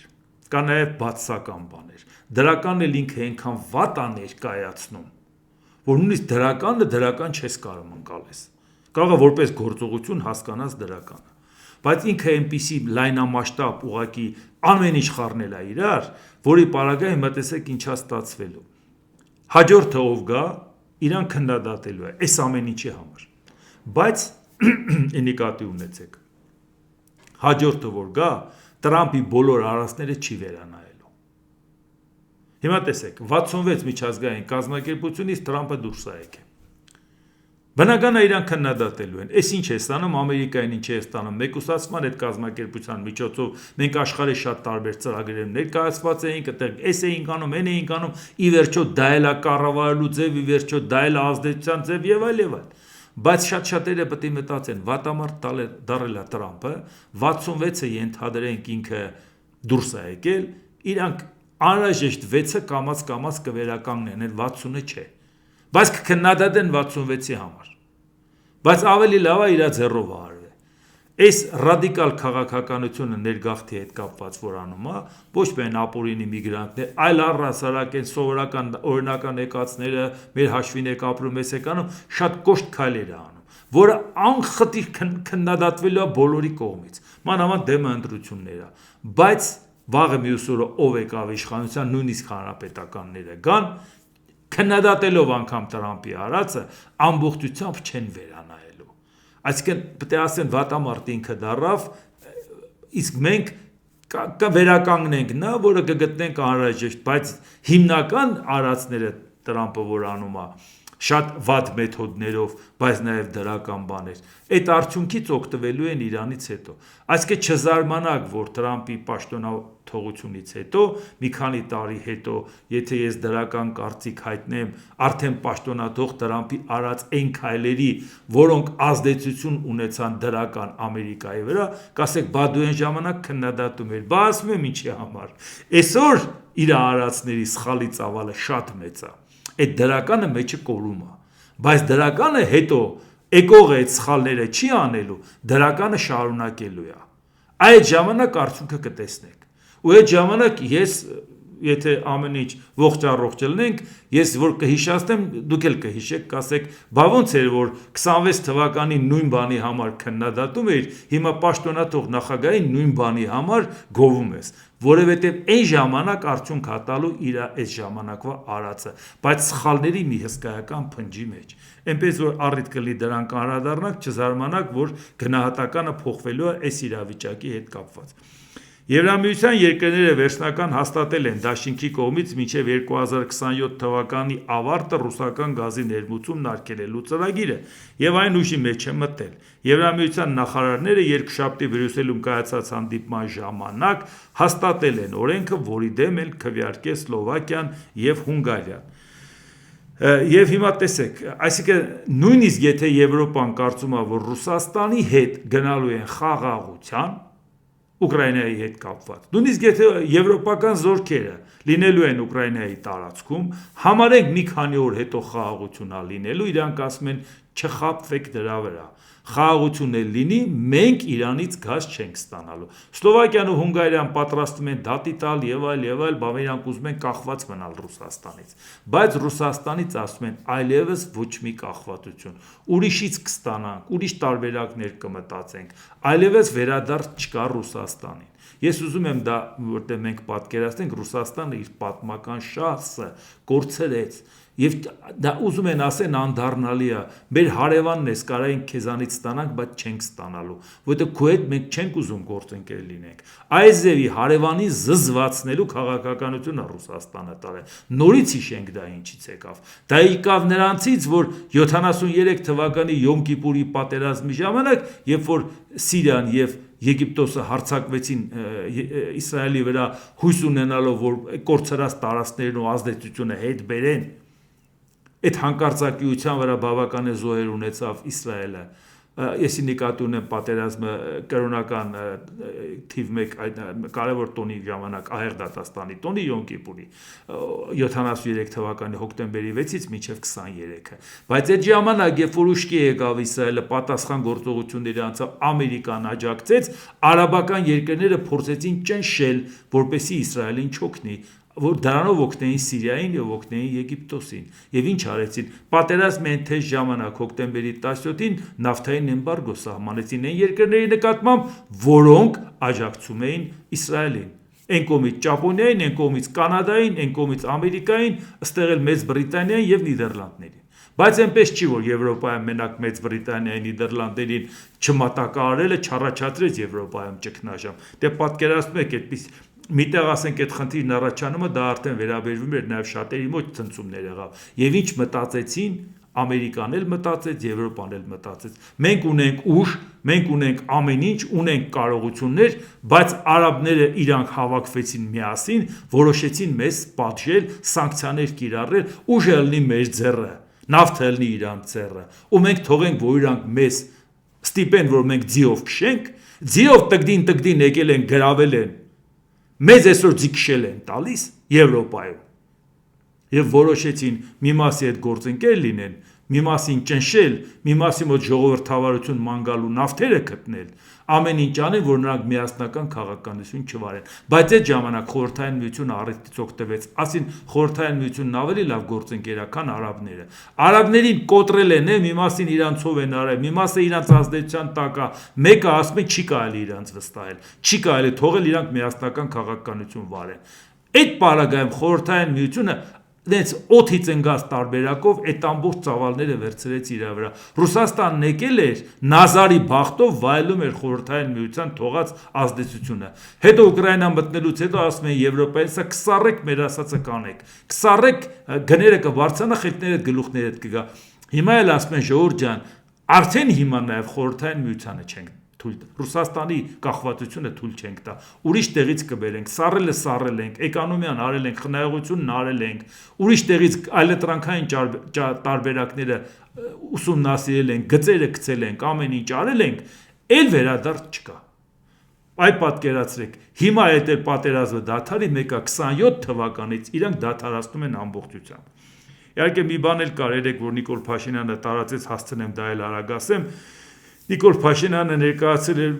կա նաև բացասական բաներ։ Դրականն էլ ինքը այնքան վատ է ներկայացնում, որ նույնիսկ դրականը դրական չես կարող ընկալես։ Կարող է որպես գործողություն հասկանաս դրականը, բայց ինքը այնպիսի լայնամասշտաբ ուղղակի ամեն ինչ խառնել է իրար, որի պարագայում մտածեք ինչա ստացվելու։ Հաջորդը ով գա, իրան քննադատելու է այս ամեն ինչի համար։ Բայց նկատի ունեցեք, հաջորդը որ գա, Տրամպի բոլոր արածները չի վերանայելու։ Հիմա տեսեք, 66 միջազգային կազմակերպությունից Տրամպը դուրս է եկել։ Բնական է իրան քննադատելու են։ Էս ինչ է ստանում, Ամերիկային ինչ է ստանում, մեկուսացման այդ կազմակերպության միջոցով մենք աշխարհի շատ տարբեր ծրագրերում ներկայացված էինք, այդտեղ էս էինք անում, այն էինք անում, ի վերջո դա էլ է կառավարելու ձև, ի վերջո դա էլ է ազդեցության ձև եւ այլ եւ այլ։ Բայց շատ-շատերը պետք է մտածեն, վատամարդ դարել է Տրամպը, 66-ը ենթադրենք ինքը դուրս է եկել, իրանք անհրաժեշտ 6-ը կամաց կվերականգնեն, այդ 60-ը չէ։ Բայց կքննադատեն 66-ի համար։ Բայց ավելի լավ է իրա ձեռով արվի։ Այս ռադիկալ քաղաքականությունը ներգաղթի հետ կապված որ անում է, ոչ միայն ապօրինի միգրանտներ, այլ առհասարակ են սովորական օրինական եկածները, մեր հաշվին եք ապրում, ես եք անում, շատ կոշտ քայլեր է անում, որը անխտիր քննադատվելու է բոլորի կողմից։ Մանավանդ դեմը ընտրություններ է, բայց վաղը մյուս օրը ով եկավ իշխանության, նույնիսկ հանրապետականները գան, քննադատելով անգամ Տրամպի արածը, ամբողջությամբ չեն վերանայելու։ Այսինքն պետք է ասեն վատամարդ ինքը դարավ, իսկ մենք կվերականգնենք նա, որը կգտնենք անհրաժեշտ, բայց հիմնական արածները Տրամպը որ անում է, շատ վատ մեթոդներով, բայց նաև դրական բաներ, այդ արդյունքից օգտվելու են Իրանից հետո։ Այսինքն չզարմանաք, որ Տրամպի պաշտոնաթողությունից հետո, մի քանի տարի հետո, եթե ես դրական կարծիք հայտնեմ, արդեն պաշտոնաթող Տրամպի արած այն քայլերի, որոնք ազդեցություն ունեցան դրական Ամերիկայի վրա, կասեք, բա դու այն ժամանակ քննադատում էր, բա ասում եմ ինչի համար։ Այսօր իր արածների սխալի ծավալը շատ մեծ է։ Այդ դրականը մեջը կորում է, բայց դրականը հետո եկող այդ սխալները չի անելու, դրականը շարունակելու է։ Այդ ժամանակ արդյունքը կտեսնեք։ Ու այդ ժամանակ ես, եթե ամեն ինչ ողջ առողջ լինենք, ես որ կհիշացնեմ, դուք էլ կհիշեք, կասեք, բա ոնց էր որ 26 թվականի նույն բանի համար քննադատում էիր, հիմա պաշտոնաթող նախագահի նույն բանի համար գովում ես, որովհետև այն ժամանակ արդյունք հատալու իր այս ժամանակվա արածը, բայց սխալների մի հսկայական փնջի մեջ։ Այնպես որ առիթ կլի դրան անդրադառնանք, չզարմանաք, որ գնահատականը փոխվելու է այս իրավիճակի հետ կապված։ Եվրամիության երկրները վերջնական հաստատել են դաշինքի կողմից մինչև 2027 թվականի ավարտը ռուսական գազի ներմուծումն արգելելու ծրագիրը եւ այն ուժի մեջ է մտել։ Եվրամիության նախարարները երկուշաբթի Բրյուսելում կայացած հանդիպման ժամանակ հաստատել են օրենքը, որի դեմ էլ քվեարկեց Սլովակիան եւ Հունգարիան։ Եվ հիմա տեսեք, այսինքն նույնիսկ եթե Եվրոպան կարծում է, որ Ռուսաստանի հետ գնալու են խաղաղության, Ուկրաինայի հետ կապված։ Նույնիսկ եթե եվրոպական զորքերը լինելու են Ուկրաինայի տարածքում, համարենք մի քանի օր հետո խաղաղություն է լինելու, իրանք ասում են չխաբվեք դրա վրա։ Խաղաղություն էլ լինի, մենք Իրանից գազ չենք ստանալու։ Սլովակիան ու Հունգարիան պատրաստում են դատի տալ եւ այլ, բավական իրանք ուզում են կախված մնալ Ռուսաստանից։ Բայց Ռուսաստանից ասում են այլևս ոչ մի կախվածություն։ Ուրիշից կստանանք, ուրիշ տարբերակներ կմտածենք, այլևս վերադարձ չկա Ռուսաստանին։ Ես ուզում եմ դա, որտեղ մենք պատկերացնենք, Ռուսաստանը իր պատմական շահը կորցրեց եւ դա ուզում են ասեն անդառնալի է, մեր հարևանն ես կարային քեզանից ստանանք, բայց չենք ստանալու, որտեղ քո հետ մենք չենք ուզում գործընկեր լինենք։ Այս ձևի հարևանին զզվացնելու քաղաքականությունը Ռուսաստանը տարել։ Նորից հիշենք դա ինչից եկավ։ Դա եկավ նրանցից, որ 73 թվականի Յոմ Կիպուրի պատերազմի ժամանակ, երբ որ Սիրիան եւ Եգիպտոսը հարձակվեցին Իսրայելի վրա հույս ունենալով, որ կորցրած տարածքներն ու ազդեցությունը հետ բերեն, այդ հանկարծակիության վրա բավական է զոհեր ունեցավ Իսրայելը։ Եսի նկատի ունեմ պատերազմը կրոնական թիվ 1 կարևոր տոնի ժամանակ ահեղ դատաստանի տոնի Յոմ Կիպուրի 73 թվականի հոկտեմբերի 6-ից մինչև 23-ը։ Բայց այդ ժամանակ, երբ որ ուշքի եկավ Իսրայելը պատասխան գործողությունների անցավ, Ամերիկան աջակցեց, արաբական երկրները փորձեցին ճնշել, որպեսզի Իսրայելին չօգնի, որ դրանով օգնեին Սիրիային եւ օգնեին Եգիպտոսին։ Եվ ինչ արեցին։ Պատերազմի այն թեժ ժամանակ հոկտեմբերի 17-ին նավթային էմբարգո սահմանեցին այն երկրների նկատմամբ, որոնք աջակցում էին Իսրայելին։ Այն կողմից Ճապոնիային, այն կողմից Կանադային, այն կողմից Ամերիկային, ըստեղ էլ Մեծ Բրիտանիային եւ Նիդերլանդներին։ Բայց այնպես չի, որ Եվրոպայում մենակ Մեծ Բրիտանիային, Նիդերլանդերին չմատակարարելը չառաջացրեց Եվրոպայում ճգնաժամ։ Դե պատկերացնում եք այդպես միտեղ ասենք այդ խնդիրն առաջանումը դա արդեն վերաբերվում էր նաև շատերի մոտ ցնցումներ եղավ։ Եվ ինչ մտածեցին, Ամերիկան էլ մտածեց, Եվրոպան էլ մտածեց։ Մենք ունենք ուժ, մենք ունենք ամեն ինչ, ունենք կարողություններ, բայց արաբները իրանք հավաքվեցին միասին, որոշեցին մեզ պատժել, սանկցիաներ կիրառել, ուժը ելնի մեր ձեռը, նավթը ելնի իրանք ձեռը, ու մենք թողենք, որ իրանք մեզ ստիպեն, որ մենք ձիով քշենք, ձիով տգդին եկել են գրավել են, մեզ այսօր ձիքշել են տալիս Եվրոպայում։ Եվ որոշեցին մի մասի հետ գործընկեր լինեն, մի մասին ճնշել, մի մասի մոտ ժողովրդավարություն ման գալու նավթերը գտնել, ամեն ինչ անեն, որ նրանք միասնական քաղաքականություն չվարեն։ Բայց այդ ժամանակ Խորհրդային Միությունը առիթից օգտվեց, ասին Խորհրդային Միությունն ավելի լավ գործընկեր է, քան արաբները։ Արաբներին կոտրել են, մի մասին իրանցով են արել, մի մասը իրանց ազդեցության տակ է, մեկը ասում է չի կարելի իրանց վստահել, չի կարելի թողել իրանք միասնական քաղաքականություն վարեն։ Այդ պարագայում Խորհրդային Միությունը դենց օդից ընկած տարբերակով այդ ամբողջ ծավալները վերցրեց իր վրա։ Ռուսաստանն եկել էր Նազարի բախտով վայելում էր Խորհրդային Միության թողած ազդեցությունը։ Հետո Ուկրաինան մտնելուց հետո ասում են Եվրոպային, սա կսառեք մեր ասածը կանեք։ Կսառեք գները կբարձրանա, խելքները գլուխներդ կգա։ Հիմա էլ ասում են ժողովուրդ ջան, արդեն հիմա նաև Խորհրդային Միությանը չենք Ռուսաստանի կախվածությունը թույլ չենք տա, ուրիշ տեղից կբերենք, սառելը սառել ենք, էկոնոմիան արել ենք, խնայողությունն արել ենք, ուրիշ տեղից այլընտրանքային տարբերակները ուսումնասիրել ենք, գծերը գցել ենք, ամեն ինչ արել ենք, էլ վերադարձ չկա։ Այ պատկերացրեք, հիմա այդ պատերազմը դադարի մեկը 27 թվականից իրանք դադարացնում են ամբողջությամբ։ Իհարկե մի բան էլ կար, երեք որ Նիկոլ Փաշինյանը տարածեց, հասցնեմ դա էլ արագ ասեմ, Նիկոլ Փաշինյանը ներկայացրել էր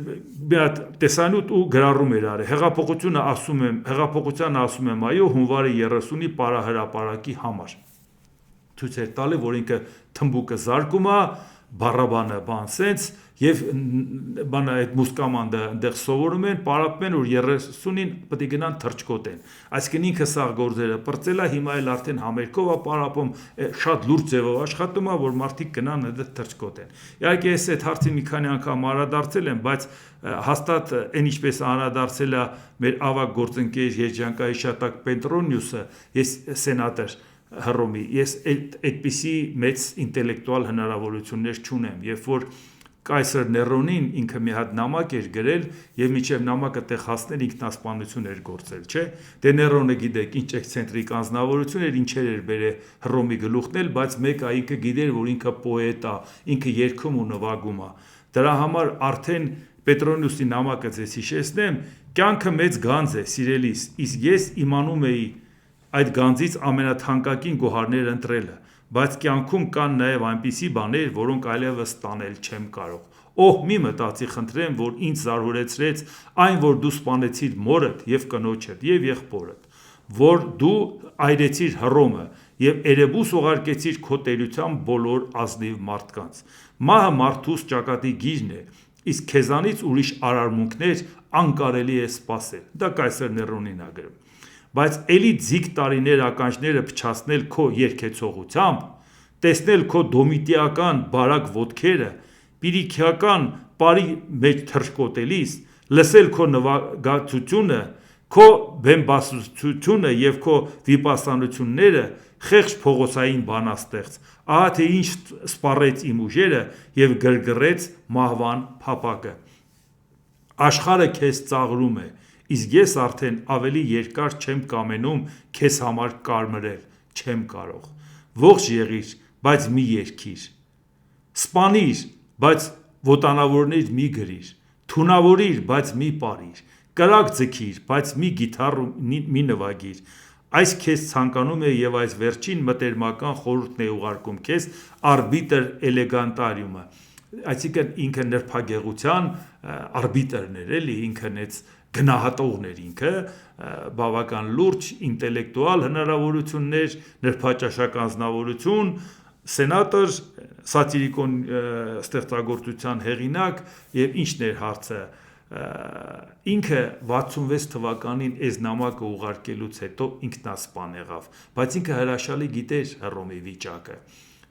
մի հատ տեսանյութ ու գրառում էր արել։ Հեղափոխությանը ասում եմ, այո, հունվարի 30-ի պարահրապարակի համար։ Ցույց էր տալի, որ ինքը թմբուկը զարկում է, բառաբանը բան սենց եւ բանը այդ մուսկամանդը այնտեղ սովորում են, պարապում են, որ 30-ին պետք է գնան թրջկոտեն։ Այսինքն ինքը սա գործերը բրծել է, հիմա էլ արդեն համերգով է պարապում, շատ լուրջ ձևով աշխատում է, որ մարդիկ գնան այնտեղ թրջկոտեն։ Իհարկե ես այդ հարցին մի քանի անգամ անդրադարձել եմ, բայց հաստատ այն ինչպես անդրադարձել է մեր ավագ գործընկեր Երջանկայի Շատակ Պետրոնյուսը, ես սենատոր Հռոմի, ես այդպիսի մեծ ինտելեկտուալ հնարավորություններ չունեմ, երբ որ Կայսր Ներոնին ինքը մի հատ նամակ էր գրել եւ միջև նամակը տեղ հասնել ինքնասպանություն էր գործել, չէ՞։ Դե Ներոնը գիտեք ինչ էքսցենտրիկ անձնավորություն էր, ինչեր էր բերե Հռոմի գլուխն էլ, բայց մեկը ինքը գիտեր, որ ինքը պոետ է, ինքը երգում ու նվագում է։ Դրա համար արդեն Պետրոնյուսի նամակը ձեզ հիշեցնեմ, կյանքը մեծ գանձ է, սիրելիս, իսկ ես իմանում էի այդ գանձից ամենաթանկագին գոհարներ ընտրելը, բայց կյանքում կան նաև այնպիսի բաներ, որոնք այլևս տանել չեմ կարող: Օհ, մի մտածի խնդրեմ, որ ինձ զարհուրեցրեց այն, որ դու սպանեցիր մորդ և կնոջդ և եղբորդ, որ դու այրեցիր Հռոմը և Էրեբուս ուղարկեցիր քո տերությամբ բոլոր ազնիվ մարդկանց: Մահը մարդուս ճակատի գիրն է, իսկ քեզանից ուրիշ արարմունքներ անկարելի է սպասել: Դա կայսր Ներոնին է գրում: Բայց էլի ձիգ տարիներ ականջները փչացնել քո երգեցողությամբ, տեսնել քո դոմիտիական բարակ ոտքերը պիրիքական պարի մեջ թռչկոտելիս, լսել քո նվագածությունը, քո բեմբասությունը և քո վիպասանությունները, խեղճ փողոցային բանաստեղծ, ահա թե ինչ սպառեց իմ ուժերը և գրգռեց մահվան փապագը: Աշխարհը քեզ ծաղրում է, իսկ ես արդեն ավելի երկար չեմ կամենում քեզ համար կարմրել, չեմ կարող: Ողջ եղիր, բայց մի երգիր: Սպանիր, բայց ոտանավորներ մի գրիր: Թունավորիր, բայց մի պարիր: Կրակ ձգիր, բայց մի կիթառ մի նվագիր: Այս քեզ ցանկանում է և այս վերջին մտերմական խորհուրդն է ուղարկում քեզ արբիտր էլեգանտարիումը: Այսինքն ինքը նրբագեղության արբիտրն էր, ինքը գնահատողն էր, բավական լուրջ ինտելեկտուալ հնարավորություններ, նրբաճաշակ անձնավորություն, սենատոր, սատիրիկոն ստեղծագործության հեղինակ: Եվ ի՞նչն էր հարցը: Ինքը 66 թվականին այս նամակը ուղարկելուց հետո ինքնասպան եղավ: Բայց ինքը հրաշալի գիտեր Հռոմի վիճակը,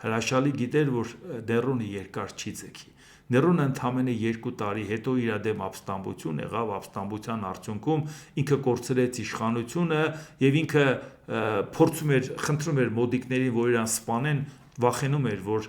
հրաշալի գիտեր, որ Ներոնը երկար չի ձգի: Ներոնը ընդամենը 2 տարի հետո իր դեմ ապստամբություն եղավ: Ապստամբության արդյունքում ինքը կորցրեց իշխանությունը և ինքը խնդրում էր մոդիկներին, որ իրան սպանեն, վախենում էր, որ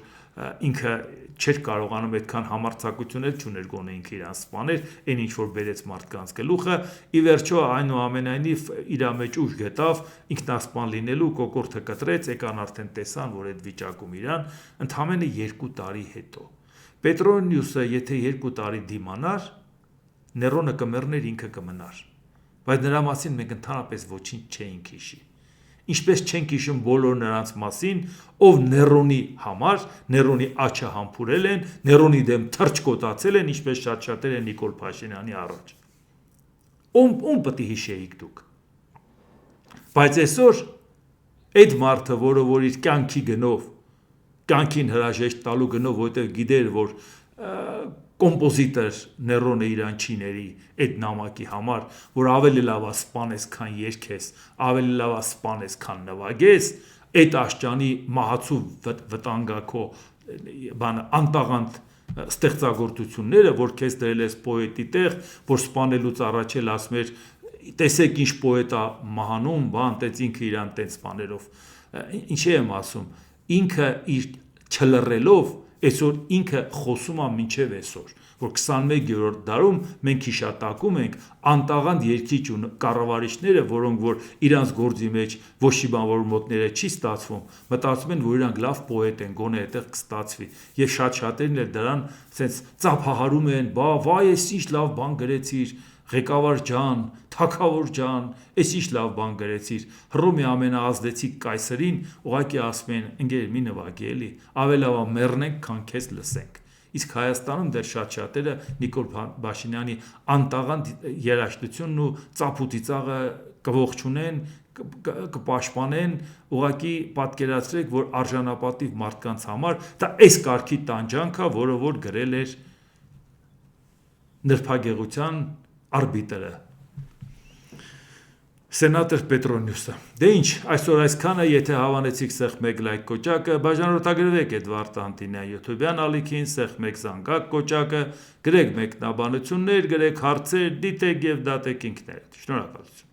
ինքը չէր կարողանում այդքան համարձակություն էլ չուներ գոնե ինքը իրան սպաներ, այն ինչ որ բերեց մարդկանց գլուխը: Ի վերջո այնուամենայնիվ իր մեջ ուժ գտավ ինքնասպան լինելու, կոկորդը կտրեց, եկան արդեն տեսան, որ այդ վիճակում իրան ընդամենը 2 տարի հետո: Պետրոնիուսը եթե 2 տարի դիմանար, Ներոնը կմեռներ, ինքը կմնար: Բայց նրա մասին մենք ընդհանրապես ոչինչ չէինք հիշի: Ինչպես չենք հիշում բոլոր նրանց մասին, ով Ներոնի համար Ներոնի աջը համբուրել են, Ներոնի դեմ թռչկոտացել են, ինչպես շատերը Նիկոլ Փաշինյանի առաջ: Ում պիտի հիշեիք դուք: Բայց այսօր այդ մարդը, որը որ իր կյանքին հրաժեշտ տալու գնով, որովհետև գիտեր, որ կոմպոզիտոր Ներոնը իրան չի ների այդ նամակի համար, որ ավելի լավ է սպանես, քան երգես, ավելի լավ է սպանես, քան նվագես, այդ աշճանի մահացու վտանգա անտաղանդ ստեղծագործությունները, որ քեզ դրել ես պոետի տեղ, որ սպանելուց առաջ էլ ասում էր տեսեք ինչ պոետ է մահանում, ինքը իրան տենց բաներով: Ինչի եմ ասում, ինքը իր չլռելով այսօր ինքը խոսում է մինչև այսօր, որ 21-րդ դարում մենք հիշատակում ենք անտաղանդ երգիչ ու կառավարիչները, որոնք որ իրանց գործի մեջ ոչ մի բան որ մոտները չի ստացվում, մտածում են, որ իրանք լավ պոետ են, գոնե այդտեղ կստացվի: Եվ շատ-շատերն էլ դրան ծափահարում են, վայ էս ինչ լավ բան գրեցիր, ղեկավար ջան, թագավոր ջան, էս ինչ լավ բան գրեցիր: Հռոմի ամենաազդեցիկ կայսրին ուղղակի ասում են ընկեր մի նվագի, ավելի լավ է մեռնենք, քան քեզ լսենք: Իսկ Հայաստանում դեռ շատ-շատերը Նիկոլ Փաշինյանի անտաղանդ երաժշտությունն ու ծափ ու ծիծաղը կողջունեն, կպաշտպանեն: Ուղղակի պատկերացրեք, որ արժանապատիվ մարդկանց համար դա այս կարգի տանջանք է, որը որ գրել էր նրբագեղության արբիտրը սենատոր Պետրոնիուսը: Դե ինչ, այսօր այսքանը: Եթե հավանեցիք սեղմեք լայք կոճակը, բաժանորդագրվեք Էդվարդ Տանտինյան յութուբյան ալիքին, սեղմեք զանգակ կոճակը, գրեք մեկնաբանություններ, գրեք հարցեր, դիտեք և դատեք ինքներդ: Շնորհակալություն: